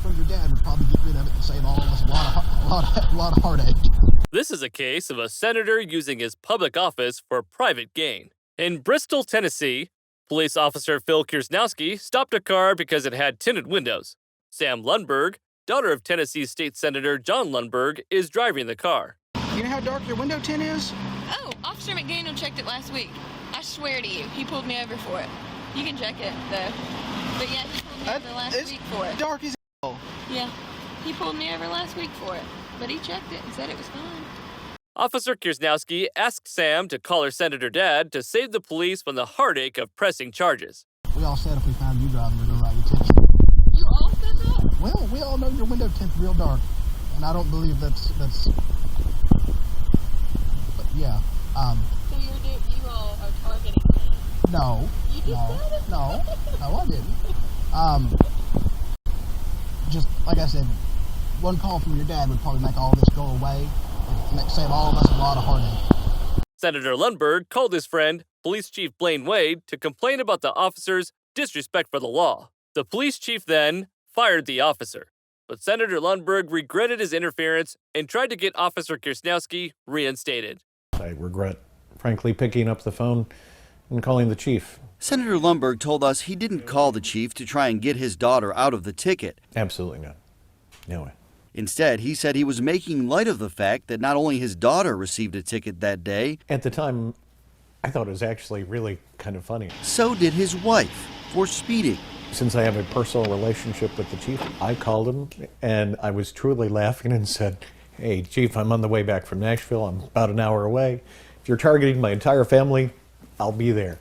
from your dad would probably get rid of it and save all of us a lot of heartache. This is a case of a senator using his public office for private gain. In Bristol, Tennessee, police officer Phil Kiersnowski stopped a car because it had tinted windows. Sam Lundberg, daughter of Tennessee State Senator John Lundberg, is driving the car. You know how dark your window tint is? Oh, Officer McDaniel checked it last week. I swear to you, he pulled me over for it. You can check it, though. But yeah, he pulled me over last week for it. Dark as hell. Yeah, he pulled me over last week for it. But he checked it and said it was fine. Officer Kiersnowski asked Sam to call her senator dad to save the police from the heartache of pressing charges. We all said if we found you driving, we're going to write your ticket. You all said that? Well, we all know your window tint's real dark. And I don't believe that's... But yeah, So you all are targeting me? No. You just said it? No, I didn't. Just, like I said, one call from your dad would probably make all this go away. Save all of us a lot of heartache. Senator Lundberg called his friend, Police Chief Blaine Wade, to complain about the officer's disrespect for the law. The police chief then fired the officer. But Senator Lundberg regretted his interference and tried to get Officer Kiersnowski reinstated. I regret, frankly, picking up the phone and calling the chief. Senator Lundberg told us he didn't call the chief to try and get his daughter out of the ticket. Absolutely not. No way. Instead, he said he was making light of the fact that not only his daughter received a ticket that day. At the time, I thought it was actually really kind of funny. So did his wife for speeding. Since I have a personal relationship with the chief, I called him and I was truly laughing and said, "Hey, Chief, I'm on the way back from Nashville. I'm about an hour away. If you're targeting my entire family, I'll be there."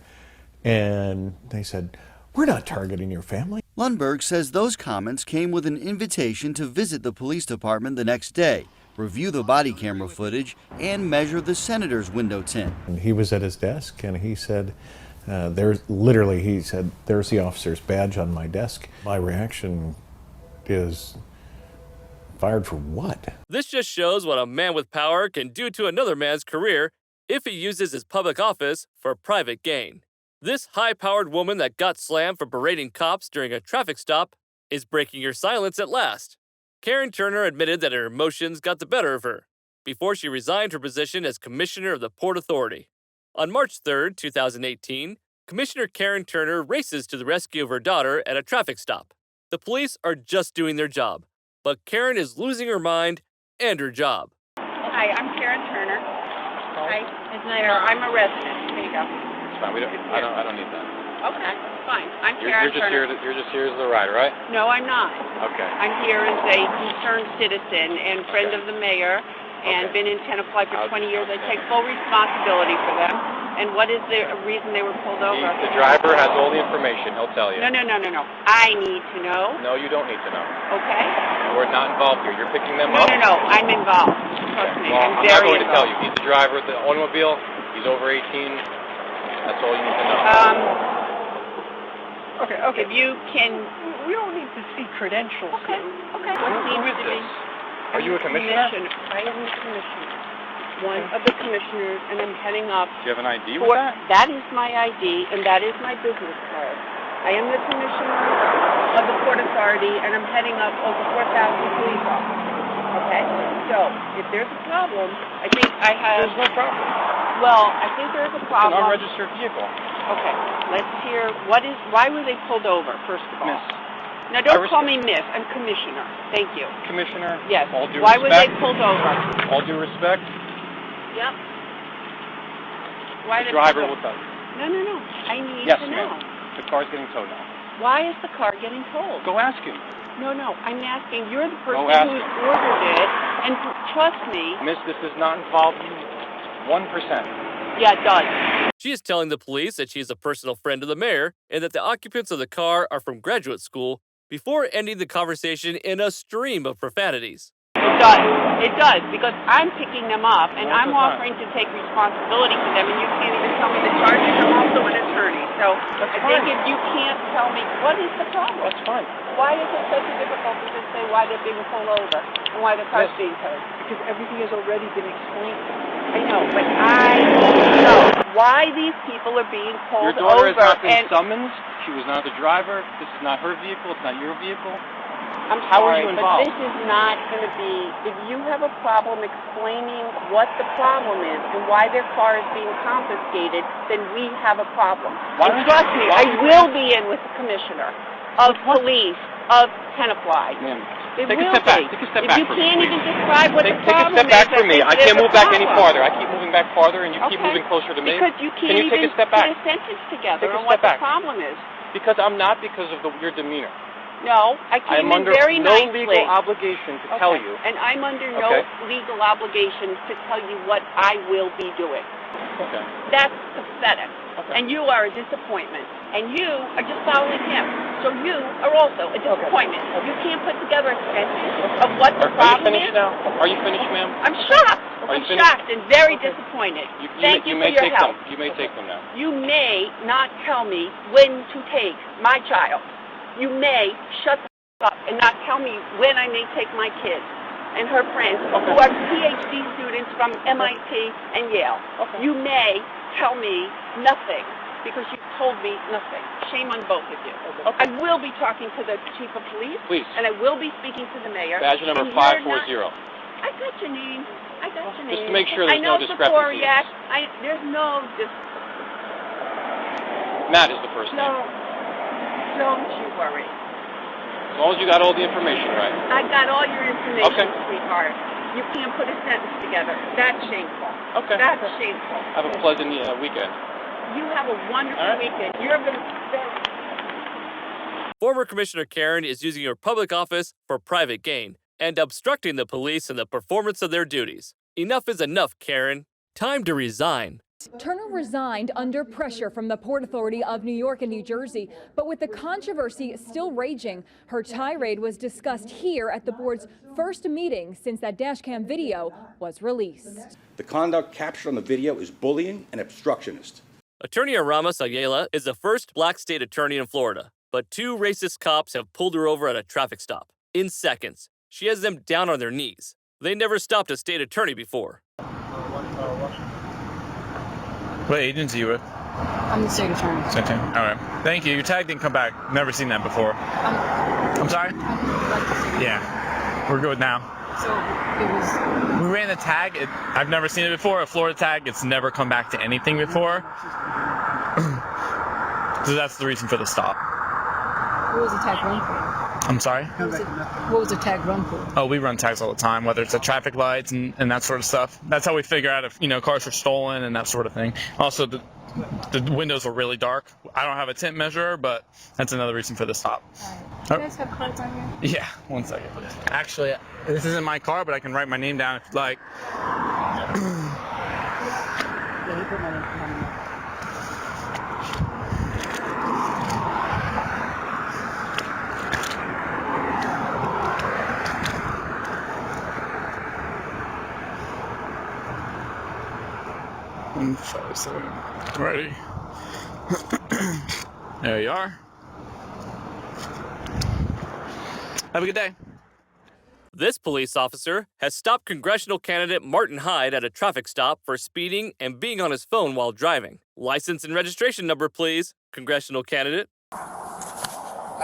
And they said, "We're not targeting your family." Lundberg says those comments came with an invitation to visit the police department the next day, review the body camera footage, and measure the senator's window tint. And he was at his desk and he said, he said, "There's the officer's badge on my desk." My reaction is, fired for what? This just shows what a man with power can do to another man's career if he uses his public office for private gain. This high-powered woman that got slammed for berating cops during a traffic stop is breaking her silence at last. Karen Turner admitted that her emotions got the better of her before she resigned her position as commissioner of the Port Authority. On March 3, 2018, Commissioner Karen Turner races to the rescue of her daughter at a traffic stop. The police are just doing their job, but Karen is losing her mind and her job. Hi, I'm Karen Turner. Hi, it's Nair. I'm a resident. Here you go. Fine. I don't need that. Okay, fine. I'm Karen Turner. You're just here as the rider, right? No, I'm not. Okay. I'm here as a concerned citizen and friend of the mayor, and been in Tenafly for 20 years. I take full responsibility for them. And what is the reason they were pulled over? The driver has all the information. He'll tell you. No. I need to know. No, you don't need to know. Okay. We're not involved here. You're picking them up. No. I'm involved. Trust me. Well, I'm not very going to tell you. involved. He's the driver of the automobile. He's over 18. That's all you need to know. Okay. If you can. We don't need to see credentials. Okay. What Who seems is to be? this? Are you a commissioner? I am the commissioner. One of the commissioners, and I'm heading up. Do you have an ID with that? That is my ID, and that is my business card. I am the commissioner of the Port Authority, and I'm heading up over 4,000 police officers. Okay? So, if there's a problem, I think I have... There's no problem. Well, I think there's a problem. It's an unregistered vehicle. Okay. Let's hear, why were they pulled over, first of all? Miss. Now, don't call me Miss. I'm Commissioner. Thank you. Commissioner? Yes. All due Why respect. were they pulled over? All due respect. Yep. Why The did driver they will tell you. No. I need Yes, to know. ma'am. The car's getting towed now. Why is the car getting towed? Go ask him. No. I'm asking. You're the person Go ask who's him. ordered it, and trust me. Miss, this does not involve you 1%. Yeah, it does. She is telling the police that she is a personal friend of the mayor and that the occupants of the car are from graduate school before ending the conversation in a stream of profanities. It does, because I'm picking them up, and I'm offering to take responsibility for them, and you can't even tell me the charges. I'm also an attorney, so I think if you can't tell me, what is the problem? That's fine. Why is it such a difficulty to say why they're being pulled over and why the car's being towed? Because everything has already been explained. I know, but I need to know why these people are being pulled Your daughter over. has not been summoned. She was not the driver. This is not her vehicle. It's not your vehicle. I'm How are sorry, you but involved? this is not going to be, if you have a problem explaining what the problem is and why their car is being confiscated, then we have a problem. Why And don't trust you- me, why- I will be in with the commissioner of police of Tenafly. Ma'am, It take a will step back. be. Take a step If back you for me, can't please. even describe what the Take a problem step back is, for me. I can't move back any farther. I keep moving back farther, and you keep moving closer to me. Because you can't Can you take even a step put back? a sentence together Take a on what step the back. problem is. Because I'm not, because of your demeanor. No, I I came am in under very no nicely. legal obligation to tell you. And I'm under no Okay. legal obligation to tell you what I will be doing. Okay. That's pathetic. Okay. And you are a disappointment. And you are just following him. So you are also a disappointment. Okay. You can't put together a sentence of what the Are you problem finished is. now? Are you finished, ma'am? I'm shocked. Are I'm you finished? shocked and very Okay. disappointed. Thank Thank you may for your take help. them. You may take them now. You may not tell me when to take my child. You may shut the up and not tell me when I may take my kids and her friends who are PhD students from MIT and Yale. Okay. You may tell me nothing because you told me nothing. Shame on both of you. Okay. I will be talking to the chief of police. Please. And I will be speaking to the mayor. Badge number And you're 540. not- I got your name. I got your name. Just to make sure I there's know no discrepancies. Ziporiak. There's no Matt is the first name. No. Don't you worry. As long as you got all the information right. I got all your information, Okay. sweetheart. You can't put a sentence together. That's shameful. Okay. That's shameful. Have a pleasant weekend. You have a wonderful All right. weekend. You're going to... Former Commissioner Karen is using her public office for private gain and obstructing the police in the performance of their duties. Enough is enough, Karen. Time to resign. Turner resigned under pressure from the Port Authority of New York and New Jersey, but with the controversy still raging, her tirade was discussed here at the board's first meeting since that dashcam video was released. The conduct captured on the video is bullying and obstructionist. Attorney Aramis Ayala is the first black state attorney in Florida, but two racist cops have pulled her over at a traffic stop. In seconds, she has them down on their knees. They never stopped a state attorney before. What agency are you with? I'm the state attorney. State attorney. All right. Thank you. Your tag didn't come back. Never seen that before. I'm sorry? Yeah. We're good now. So it was... We ran the tag. I've never seen it before. A Florida tag. It's never come back to anything before. So that's the reason for the stop. What was the tag run for? I'm sorry? What was the tag run for? Oh, we run tags all the time, whether it's at traffic lights and that sort of stuff. That's how we figure out if, cars are stolen and that sort of thing. Also, the windows are really dark. I don't have a tint measurer, but that's another reason for the stop. All right. Do you guys have cards on you? Yeah, 1 second. Actually, this isn't my car, but I can write my name down if you'd like. Yeah, you put my name on it. Ready? There you are. Have a good day. This police officer has stopped congressional candidate Martin Hyde at a traffic stop for speeding and being on his phone while driving. License and registration number, please, congressional candidate. Hey,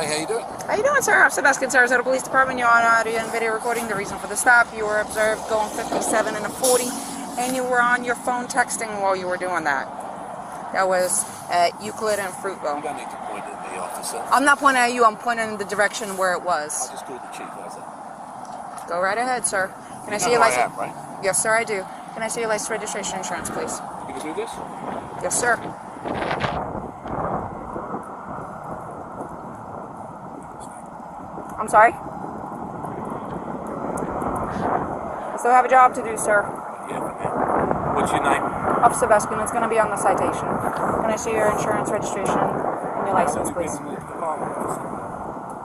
how you doing? How you doing, sir? I'm Sebastian, Sarasota Police Department. You're on audio and video recording. The reason for the stop, you were observed going 57 and a 40, and you were on your phone texting while you were doing that. That was at Euclid and Fruitville. You don't need to point at me, officer. I'm not pointing at you. I'm pointing in the direction where it was. I just called the chief. How's that? Go right ahead, sir. Can I see know your who I license? am, right? Yes, sir, I do. Can I see your license, registration, insurance, please? You can do this? Yes, sir. I'm sorry? I still have a job to do, sir. Yeah, man. What's your name? Officer Beskin, it's going to be on the citation. Can I see your insurance, registration, and your license, please?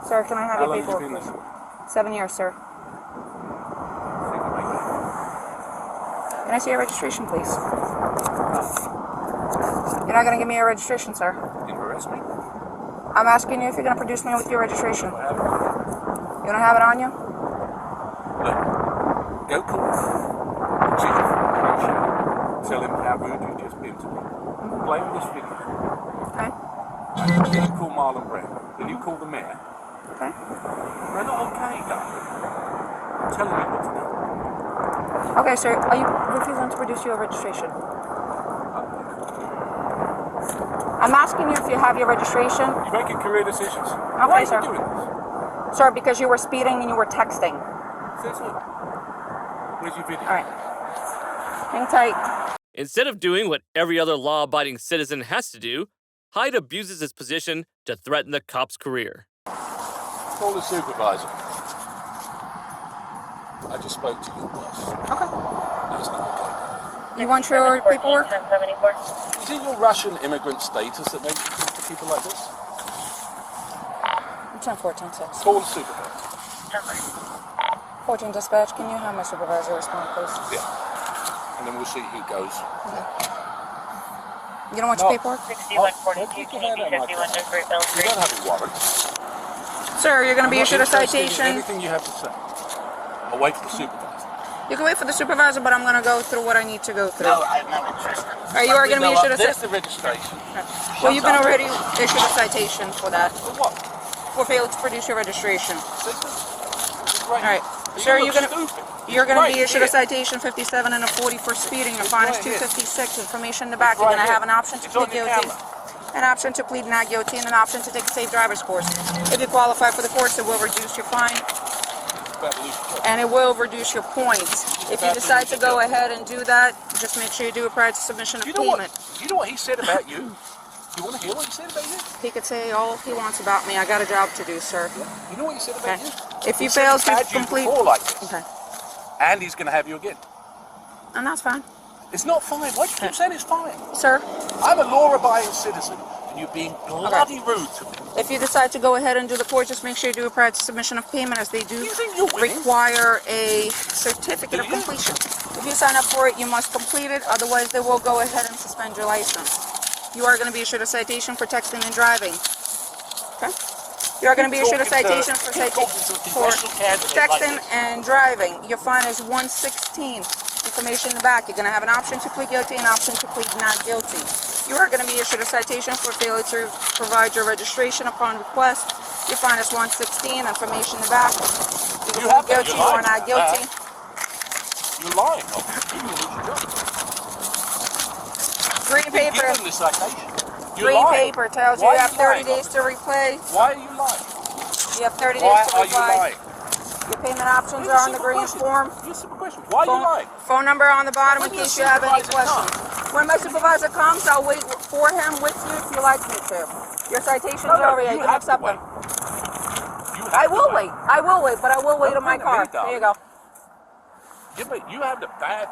Sir, can I have your paperwork, please? 7 years, sir. Can I see your registration, please? You're not going to give me your registration, sir. You harass me? I'm asking you if you're going to produce me with your registration. You don't have it on you? Look, go call the chief. Tell him how rude you just been to me. Play with this video. Okay. Then you call Marlon Brown. Then you call the mayor. Okay. They're not okay, darling. I'm telling you what to do. Okay, sir. Are you refusing to produce your registration? I'm asking you if you have your registration. You're making career decisions. Okay, Why sir. are you doing this? Sir, because you were speeding and you were texting. Says who? Where's your video? All right. Hang tight. Instead of doing what every other law-abiding citizen has to do, Hyde abuses his position to threaten the cop's career. Call the supervisor. I just spoke to your boss. Okay. That's not okay. You want your paperwork? Is it your Russian immigrant status that makes you talk to people like this? 10-14-6. Call the supervisor. 14 dispatch, can you have my supervisor respond, please? Yeah. And then we'll see who goes. Okay. You don't want your paperwork? 6142, you don't have a warrant. Sir, you're going to be I'm not issued a interested in citation. anything you have to say. I'll wait for the supervisor. You can wait for the supervisor, but I'm going to go through what I need to go through. No, I'm not interested. All right, you are going to be issued a There's citation. the registration. Well, you've been already issued a citation for that. For what? For failure to produce your registration. All right. Sir, you're going to be issued a citation 57 and a 40 for speeding. Your fine is $256. Information in the back. You're going to have an option to plead guilty, an option to plead not guilty, and an option to take a safe driver's course. If you qualify for the course, it will reduce your fine, and it will reduce your points. If you decide to go ahead and do that, just make sure you do it prior to submission of payment. You know what he said about you? You want to hear what he said about you? He could say all he wants about me. I got a job to do, sir. You know what he said about you? If you fail to had you complete... before like this. Okay. And he's going to have you again. And that's fine. It's not fine. Why do you keep saying it's fine? Sir? I'm a law-abiding citizen, and you're being bloody rude to me. If you decide to go ahead and do the course, just make sure you do it prior to submission of payment, as they do require a certificate of completion. If you sign up for it, you must complete it. Otherwise, they will go ahead and suspend your license. You are going to be issued a citation for texting and driving. Okay? You are going to be issued a citation for texting and driving. Your fine is $116. Information in the back. You're going to have an option to plead guilty and an option to plead not guilty. You are going to be issued a citation for failure to provide your registration upon request. Your fine is $116. Information in the back. You can plead guilty or not guilty. You're lying. Green paper. You're Green lying. paper tells you you have 30 days to replay. Why are you lying? You have 30 days to Why are reply. you lying? Your payment options are on the green form. Why are you lying? Phone number on the bottom in case you have any questions. When my supervisor comes, I'll wait for him with you if you like me to. Your citation's over. You can accept them. I will wait. I will wait, but I will wait on my car. There you go. You have the bad.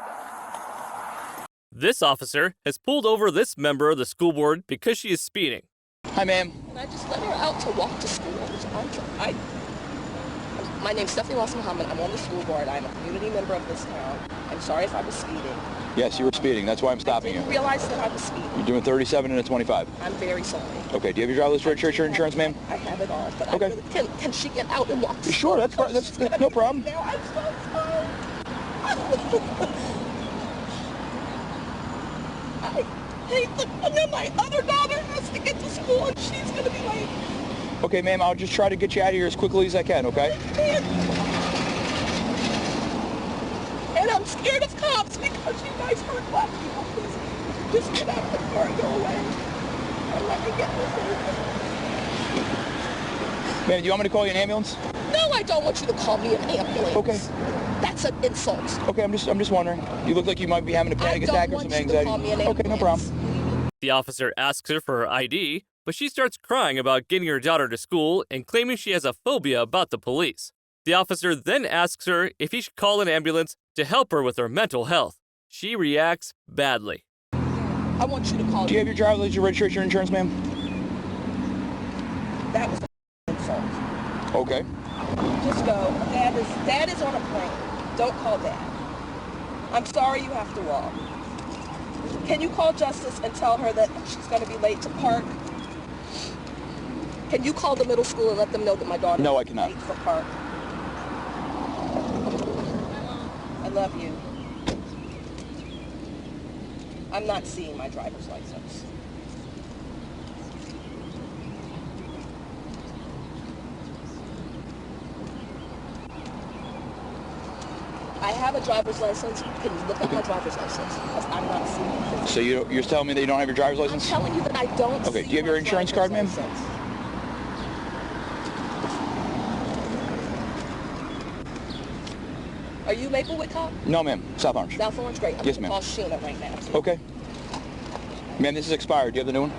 This officer has pulled over this member of the school board because she is speeding. Hi, ma'am. And I just let her out to walk to school. My name's Stephanie Ross Muhammad. I'm on the school board. I'm a community member of this town. I'm sorry if I was speeding. Yes, you were speeding. That's why I'm stopping you. I didn't realize that I was speeding. You're doing 37 and a 25. I'm very sorry. Okay, do you have your driver's registration insurance, ma'am? I have it all, but okay. I really, can she get out and walk to Sure, that's no problem. Now I'm so sorry. I hate and then my other daughter has to get to school and she's going to be late. Okay, ma'am, I'll just try to get you out of here as quickly as I can, okay? And I'm scared of cops because you guys hurt black people. Please, just get out of the car and go away. And let me get this over. Ma'am, do you want me to call you an ambulance? No, I don't want you to call me an ambulance. Okay. That's an insult. Okay, I'm just wondering. You look like you might be having a panic attack or some anxiety. Okay, no problem. The officer asks her for her ID, but she starts crying about getting her daughter to school and claiming she has a phobia about the police. The officer then asks her if he should call an ambulance to help her with her mental health. She reacts badly. I want you to call. Do you have your driver's license, your registration, insurance, ma'am? That was an insult. Okay. Just go. Dad is on a plane. Don't call Dad. I'm sorry you have to walk. Can you call Justice and tell her that she's going to be late to park? Can you call the middle school and let them know that my daughter No, I cannot. is late for park? I love you. I'm not seeing my driver's license. I have a driver's license. Can you look at my driver's license? Because I'm not seeing it. So you're telling me that you don't have your driver's license? I'm telling you that I don't. Okay, do you have your insurance card, ma'am? Are you Maplewood cop? No, ma'am. South Orange. South Orange, great. I'm Yes, going to ma'am. call Sheena right now. Okay. Ma'am, this is expired. Do you have the new one?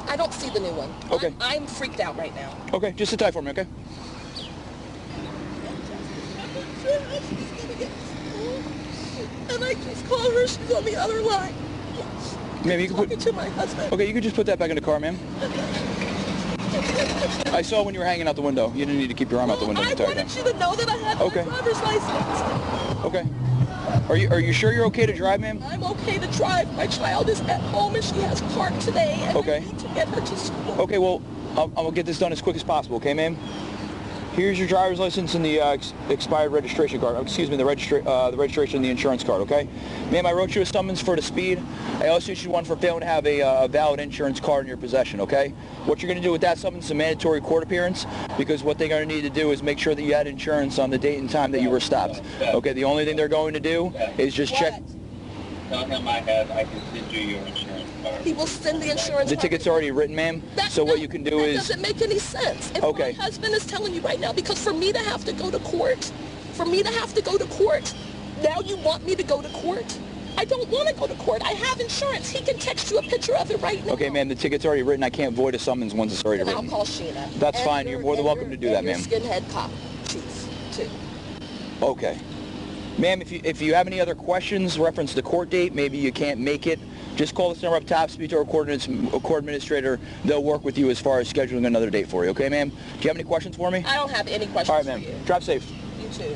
I don't see the new one. Okay. I'm freaked out right now. Okay, just sit tight for me, okay? And I just called her. She's on the other line. Ma'am, you can put... to my husband. Okay, you can just put that back in the car, ma'am. I saw when you were hanging out the window. You didn't need to keep your arm out the window the entire time. I wanted you to know that I had my driver's license. Okay. Are you sure you're okay to drive, ma'am? I'm okay to drive. My child is at home and she has parked today, and Okay. I need to get her to school. Okay, well, I'll get this done as quick as possible, okay, ma'am? Here's your driver's license and the expired registration card. Excuse me, the registration and the insurance card, okay? Ma'am, I wrote you a summons for the speed. I also issued one for failing to have a valid insurance card in your possession, okay? What you're going to do with that summons is a mandatory court appearance, because what they're going to need to do is make sure that you had insurance on the date and time that you were stopped. Okay, the only thing they're going to do is just check... Tell him I can send you your insurance card. He will send the insurance The card. ticket's already written, ma'am, so what you can do That is... doesn't make any sense. If Okay. my husband is telling you right now, because for me to have to go to court, now you want me to go to court? I don't want to go to court. I have insurance. He can text you a picture of it right now. Okay, ma'am, the ticket's already written. I can't void a summons once it's already And written. I'll call Sheena. That's And fine. You're more than welcome to do that, your ma'am. skinhead cop chief, too. Okay. Ma'am, if you have any other questions reference the court date, maybe you can't make it, just call this number up top, speak to our court administrator. They'll work with you as far as scheduling another date for you, okay, ma'am? Do you have any questions for me? I don't have any questions All right, for ma'am. you. Drive safe. You too.